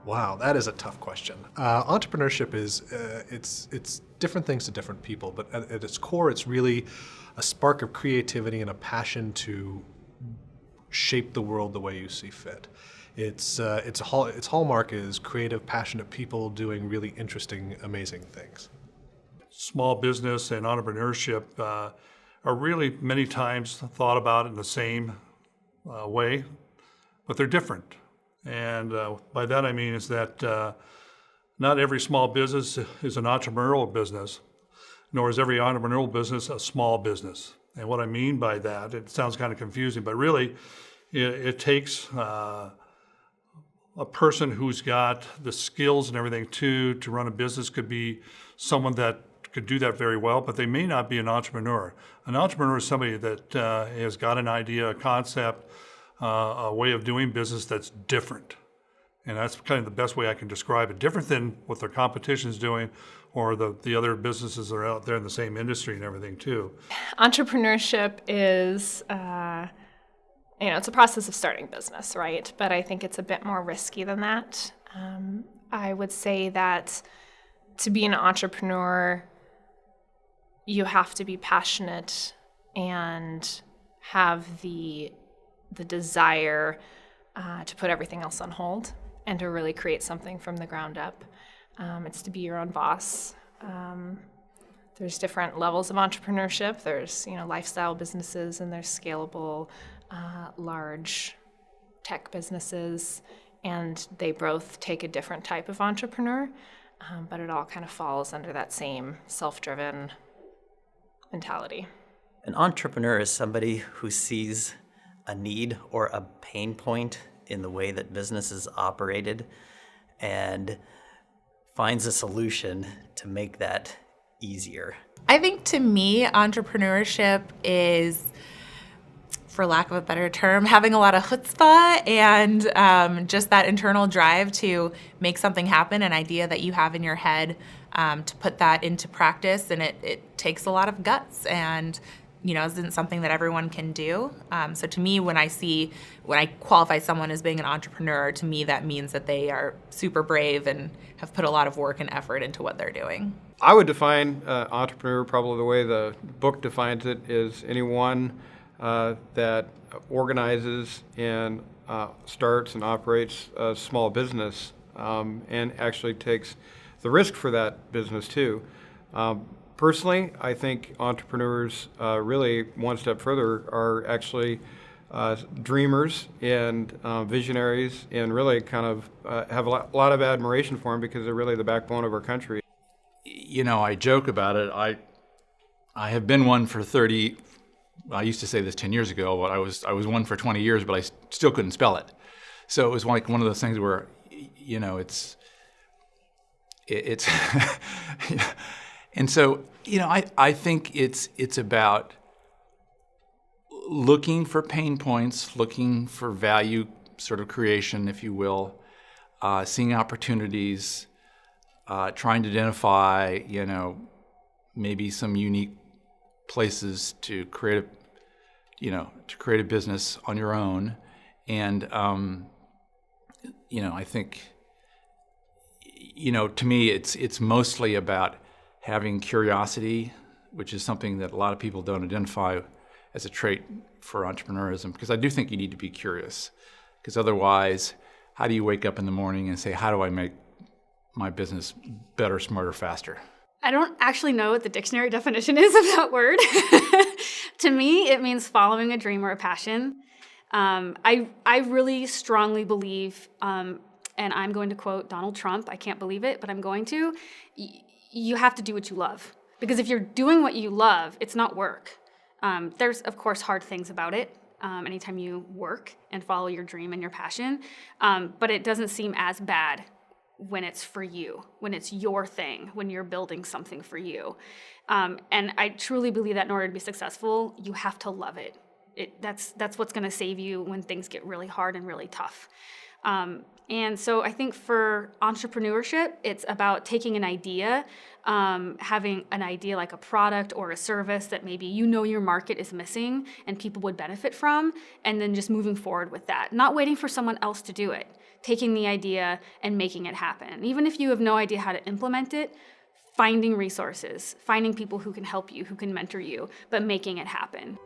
Wow, that is a tough question. Entrepreneurship is it's different things to different people, but at its core, it's really a spark of creativity and a passion to shape the world the way you see fit. Its hallmark is creative, passionate people doing really interesting, amazing things. Small business and entrepreneurship are really many times thought about in the same way, but they're different. And by that I mean is that not every small business is an entrepreneurial business, nor is every entrepreneurial business a small business. And what I mean by that, it sounds kind of confusing, but really it takes a person who's got the skills and everything to run a business. Could be someone that could do that very well, but they may not be an entrepreneur. An entrepreneur is somebody that has got an idea, a concept, a way of doing business that's different. And that's kind of the best way I can describe it. Different than what their competition is doing or the other businesses that are out there in the same industry and everything too. Entrepreneurship is, it's a process of starting business, right? But I think it's a bit more risky than that. I would say that to be an entrepreneur, you have to be passionate and have the desire to put everything else on hold and to really create something from the ground up. It's to be your own boss. There's different levels of entrepreneurship. There's, lifestyle businesses, and there's scalable, large tech businesses, and they both take a different type of entrepreneur, but it all kind of falls under that same self-driven mentality. An entrepreneur is somebody who sees a need or a pain point in the way that business is operated and finds a solution to make that easier. I think to me, entrepreneurship is, for lack of a better term, having a lot of chutzpah and just that internal drive to make something happen, an idea that you have in your head, to put that into practice. And it takes a lot of guts and isn't something that everyone can do. So to me, when I qualify someone as being an entrepreneur, to me that means that they are super brave and have put a lot of work and effort into what they're doing. I would define entrepreneur probably the way the book defines it is anyone that organizes and starts and operates a small business and actually takes the risk for that business too. Personally, I think entrepreneurs really one step further are actually dreamers and visionaries, and really kind of have a lot of admiration for them because they're really the backbone of our country. I joke about it. I have been one for 30. I used to say this 10 years ago, but I was one for 20 years, but I still couldn't spell it. So it was like one of those things where, it's and so, I think it's about looking for pain points, looking for value sort of creation, if you will, seeing opportunities, trying to identify, maybe some unique places to create a business on your own. And, I think, to me, it's mostly about having curiosity, which is something that a lot of people don't identify as a trait for entrepreneurism, because I do think you need to be curious, because otherwise, how do you wake up in the morning and say, how do I make my business better, smarter, faster? I don't actually know what the dictionary definition is of that word. To me, it means following a dream or a passion. I really strongly believe, and I'm going to quote Donald Trump, I can't believe it, but I'm going to, you have to do what you love. Because if you're doing what you love, it's not work. There's, of course, hard things about it anytime you work and follow your dream and your passion, but it doesn't seem as bad when it's for you, when it's your thing, when you're building something for you. And I truly believe that in order to be successful, you have to love it. That's what's going to save you when things get really hard and really tough. And so I think for entrepreneurship, it's about taking an idea, having an idea like a product or a service that maybe your market is missing and people would benefit from, and then just moving forward with that. Not waiting for someone else to do it. taking the idea and making it happen. Even if you have no idea how to implement it, finding resources, finding people who can help you, who can mentor you, but making it happen.